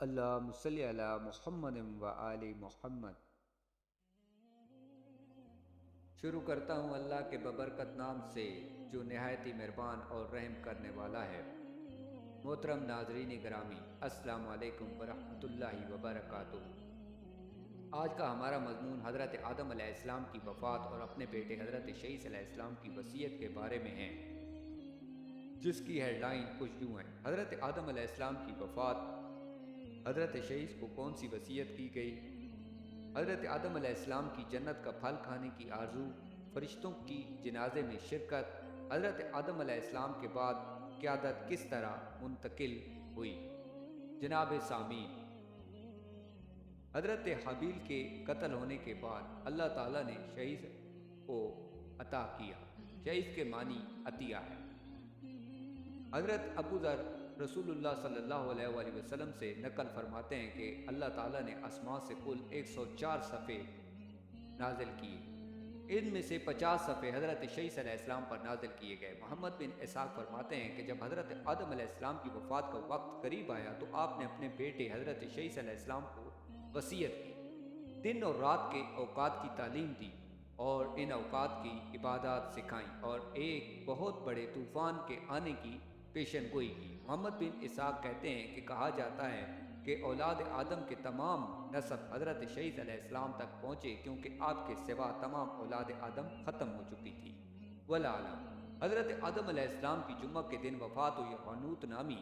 اللہم صلی علی محمد و آل محمد۔ شروع کرتا ہوں اللہ کے ببرکت نام سے جو نہایت ہی مہربان اور رحم کرنے والا ہے۔ محترم ناظرین گرامی، السلام علیکم ورحمۃ اللہ وبرکاتہ۔ آج کا ہمارا مضمون حضرت آدم علیہ السلام کی وفات اور اپنے بیٹے حضرت شیث علیہ السلام کی وصیت کے بارے میں ہے، جس کی ہیڈ لائن کچھ یوں ہے: حضرت آدم علیہ السلام کی وفات، حضرت شیث کو کون سی وصیت کی گئی، حضرت آدم علیہ السلام کی جنت کا پھل کھانے کی آرزو، فرشتوں کی جنازے میں شرکت، حضرت آدم علیہ السلام کے بعد قیادت کس طرح منتقل ہوئی۔ جناب سامعین، حضرت حابیل کے قتل ہونے کے بعد اللہ تعالیٰ نے شیث کو عطا کیا۔ شیث کے معنی عطیہ ہے۔ حضرت ابو ذر رسول اللہ صلی اللہ علیہ وآلہ وسلم سے نقل فرماتے ہیں کہ اللہ تعالیٰ نے آسمان سے کل 104 صفحے نازل کیے، ان میں سے 50 صفحے حضرت شیث علیہ السلام پر نازل کیے گئے۔ محمد بن اسحاق فرماتے ہیں کہ جب حضرت آدم علیہ السلام کی وفات کا وقت قریب آیا تو آپ نے اپنے بیٹے حضرت شیث علیہ السلام کو وصیت کی، دن اور رات کے اوقات کی تعلیم دی اور ان اوقات کی عبادات سکھائیں اور ایک بہت بڑے طوفان کے آنے کی پیشن گوئی کی۔ محمد بن اسحاق کہتے ہیں کہ کہا جاتا ہے کہ اولاد آدم کے تمام نسب حضرت شیث علیہ السلام تک پہنچے، کیونکہ آپ کے سوا تمام اولاد آدم ختم ہو چکی تھی۔ والعالم، حضرت آدم علیہ السلام کی جمعہ کے دن وفات ہوئی۔ حنوت نامی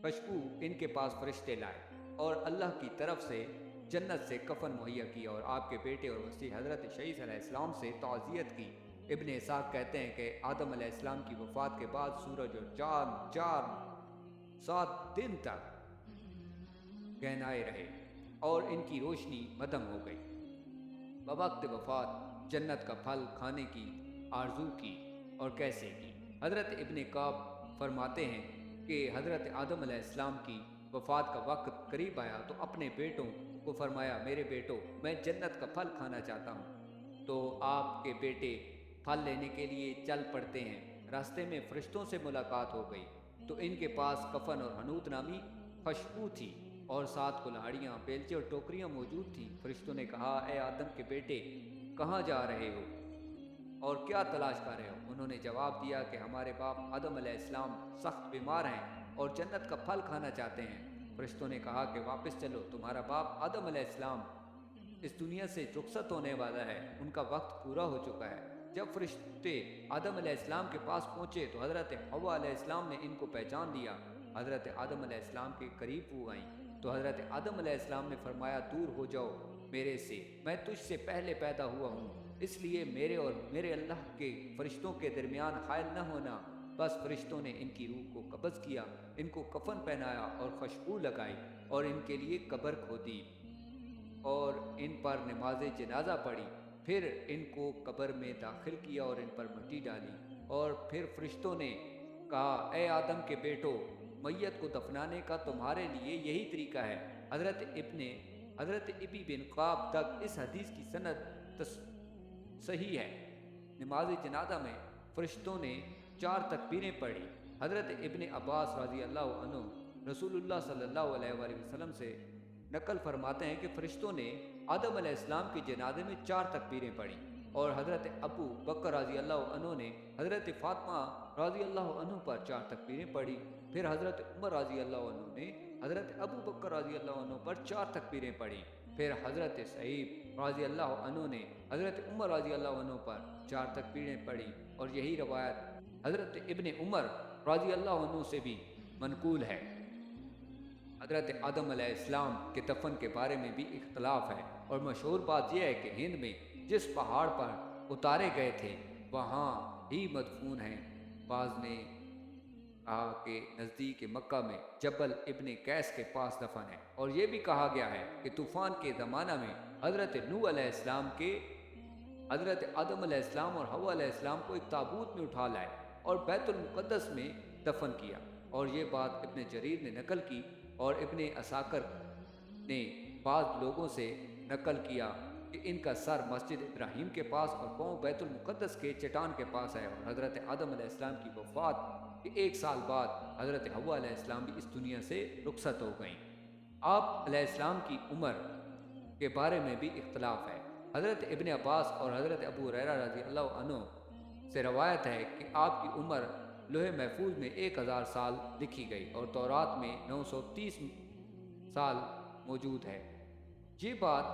خوشبو ان کے پاس فرشتے لائے اور اللہ کی طرف سے جنت سے کفن مہیا کیا اور آپ کے بیٹے اور وصی حضرت شیث علیہ السلام سے تعزیت کی۔ ابن اسحاق کہتے ہیں کہ آدم علیہ السلام کی وفات کے بعد سورج اور چاند 7 دن تک گہنائے رہے اور ان کی روشنی مدھم ہو گئی۔ بوقت وفات جنت کا پھل کھانے کی آرزو کی اور کیسے کی۔ حضرت ابن کعب فرماتے ہیں کہ حضرت آدم علیہ السلام کی وفات کا وقت قریب آیا تو اپنے بیٹوں کو فرمایا، میرے بیٹو، میں جنت کا پھل کھانا چاہتا ہوں۔ تو آپ کے بیٹے پھل لینے کے لیے چل پڑتے ہیں۔ راستے میں فرشتوں سے ملاقات ہو گئی تو ان کے پاس کفن اور حنوت نامی خوشبو تھی اور 7 کلاڑیاں، بیلچے اور ٹوکریاں موجود تھیں۔ فرشتوں نے کہا، اے آدم کے بیٹے، کہاں جا رہے ہو اور کیا تلاش کر رہے ہو؟ انہوں نے جواب دیا کہ ہمارے باپ آدم علیہ السلام سخت بیمار ہیں اور جنت کا پھل کھانا چاہتے ہیں۔ فرشتوں نے کہا کہ واپس چلو، تمہارا باپ آدم علیہ السلام اس دنیا سے رخصت ہونے والا ہے، ان کا وقت پورا ہو چکا ہے۔ جب فرشتے آدم علیہ السلام کے پاس پہنچے تو حضرت حوا علیہ السلام نے ان کو پہچان لیا۔ حضرت آدم علیہ السلام کے قریب وہ آئیں تو حضرت آدم علیہ السلام نے فرمایا، دور ہو جاؤ میرے سے، میں تجھ سے پہلے پیدا ہوا ہوں، اس لیے میرے اور میرے اللہ کے فرشتوں کے درمیان حائل نہ ہونا۔ بس فرشتوں نے ان کی روح کو قبض کیا، ان کو کفن پہنایا اور خوشبو لگائی اور ان کے لیے قبر کھودی اور ان پر نماز جنازہ پڑھی۔ پھر ان کو قبر میں داخل کیا اور ان پر مٹی ڈالی اور پھر فرشتوں نے کہا، اے آدم کے بیٹو، میت کو دفنانے کا تمہارے لیے یہی طریقہ ہے۔ حضرت ابی بن قعب تک اس حدیث کی سند صحیح ہے۔ نماز جنازہ میں فرشتوں نے 4 تکبیریں پڑھی۔ حضرت ابن عباس رضی اللہ عنہ رسول اللہ صلی اللہ علیہ وآلہ وسلم سے نقل فرماتے ہیں کہ فرشتوں نے آدم علیہ السلام کے جنازے میں 4 تکبیریں پڑھی اور حضرت ابو بکر رضی اللہ عنہ نے حضرت فاطمہ رضی اللہ عنہ پر 4 تکبیریں پڑھی۔ پھر حضرت عمر رضی اللہ عنہ نے حضرت ابو بکر رضی اللہ عنہ پر 4 تکبیریں پڑھی۔ پھر حضرت سعید رضی اللہ عنہ نے حضرت عمر رضی اللہ عنہ پر 4 تکبیریں پڑھی اور یہی روایت حضرت ابن عمر رضی اللہ عنہ سے بھی منقول ہے۔ حضرت آدم علیہ السلام کے دفن کے بارے میں بھی اختلاف ہے اور مشہور بات یہ ہے کہ ہند میں جس پہاڑ پر اتارے گئے تھے وہاں ہی مدفون ہیں۔ بعض نے کہا کہ نزدیک مکہ میں جبل ابن قیس کے پاس دفن ہے، اور یہ بھی کہا گیا ہے کہ طوفان کے زمانہ میں حضرت نوح علیہ السلام کے حضرت آدم علیہ السلام اور حوا علیہ السلام کو ایک تابوت میں اٹھا لائے اور بیت المقدس میں دفن کیا، اور یہ بات ابن جریر نے نقل کی اور ابن عساکر نے بعض لوگوں سے نقل کیا کہ ان کا سر مسجد ابراہیم کے پاس اور پاؤں بیت المقدس کے چٹان کے پاس ہے۔ اور حضرت آدم علیہ السلام کی وفات کے 1 سال بعد حضرت حوا علیہ السلام بھی اس دنیا سے رخصت ہو گئیں۔ آپ علیہ السلام کی عمر کے بارے میں بھی اختلاف ہے۔ حضرت ابن عباس اور حضرت ابو ہریرہ رضی اللہ عنہ سے روایت ہے کہ آپ کی عمر لوح محفوظ میں 1000 سال لکھی گئی اور تورات میں 930 سال موجود ہے۔ یہ بات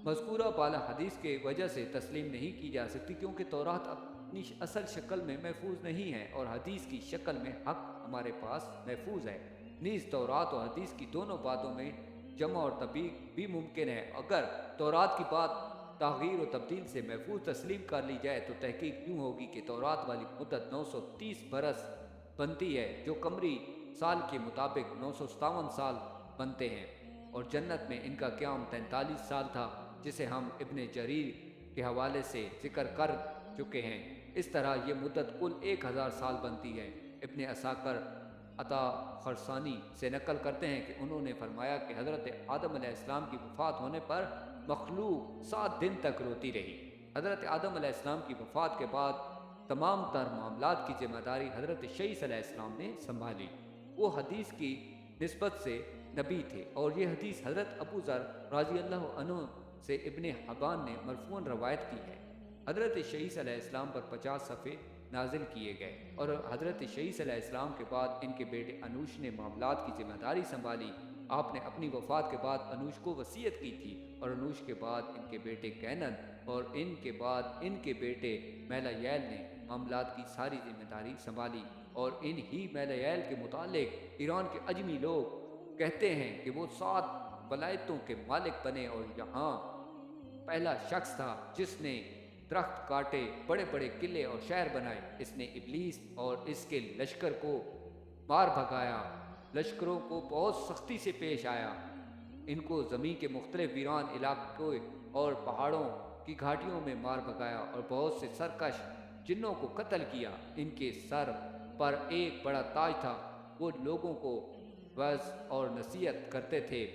مذکورہ بالا حدیث کے وجہ سے تسلیم نہیں کی جا سکتی، کیونکہ تورات اپنی اصل شکل میں محفوظ نہیں ہے اور حدیث کی شکل میں حق ہمارے پاس محفوظ ہے۔ نیز تورات اور حدیث کی دونوں باتوں میں جمع اور تطبیق بھی ممکن ہے۔ اگر تورات کی بات تغییر و تبدیل سے محفوظ تسلیم کر لی جائے تو تحقیق یوں ہوگی کہ تورات والی مدت 930 برس بنتی ہے، جو قمری سال کے مطابق 957 سال بنتے ہیں، اور جنت میں ان کا قیام 43 سال تھا، جسے ہم ابن جریر کے حوالے سے ذکر کر چکے ہیں۔ اس طرح یہ مدت کل 1000 سال بنتی ہے۔ ابن عساکر عطا خرسانی سے نقل کرتے ہیں کہ انہوں نے فرمایا کہ حضرت آدم علیہ السلام کی وفات ہونے پر مخلوق 7 دن تک روتی رہی۔ حضرت آدم علیہ السلام کی وفات کے بعد تمام تر معاملات کی ذمہ داری حضرت شیس علیہ السلام نے سنبھالی۔ وہ حدیث کی نسبت سے نبی تھے، اور یہ حدیث حضرت ابو ذر رضی اللہ عنہ سے ابن حبان نے مرفوعاً روایت کی ہے۔ حضرت شیس علیہ السلام پر 50 صفحے نازل کیے گئے، اور حضرت شیس علیہ السلام کے بعد ان کے بیٹے انوش نے معاملات کی ذمہ داری سنبھالی۔ آپ نے اپنی وفات کے بعد انوش کو وصیت کی تھی، اور انوش کے بعد ان کے بیٹے کینن اور ان کے بعد ان کے بیٹے میلاییل نے معاملات کی ساری ذمہ داری سنبھالی۔ اور ان ہی میلاییل کے متعلق ایران کے اجمی لوگ کہتے ہیں کہ وہ 7 ولایتوں کے مالک بنے، اور یہاں پہلا شخص تھا جس نے درخت کاٹے، بڑے بڑے قلعے اور شہر بنائے۔ اس نے ابلیس اور اس کے لشکر کو مار بھگایا، لشکروں کو بہت سختی سے پیش آیا، ان کو زمین کے مختلف ویران علاقوں اور پہاڑوں کی گھاٹیوں میں مار بھگایا، اور بہت سے سرکش جنوں کو قتل کیا۔ ان کے سر پر ایک بڑا تاج تھا۔ وہ لوگوں کو وعظ اور نصیحت کرتے تھے،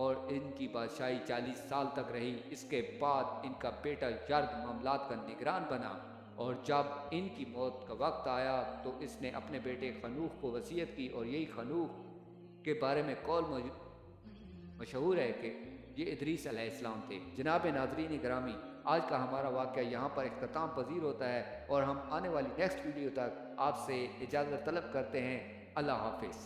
اور ان کی بادشاہی 40 سال تک رہی۔ اس کے بعد ان کا بیٹا یرد معاملات کا نگران بنا، اور جب ان کی موت کا وقت آیا تو اس نے اپنے بیٹے خنوخ کو وصیت کی، اور یہی خنوخ کے بارے میں قول مشہور ہے کہ یہ ادریس علیہ السلام تھے۔ جناب ناظرین گرامی، آج کا ہمارا واقعہ یہاں پر اختتام پذیر ہوتا ہے، اور ہم آنے والی نیکسٹ ویڈیو تک آپ سے اجازت طلب کرتے ہیں۔ اللہ حافظ۔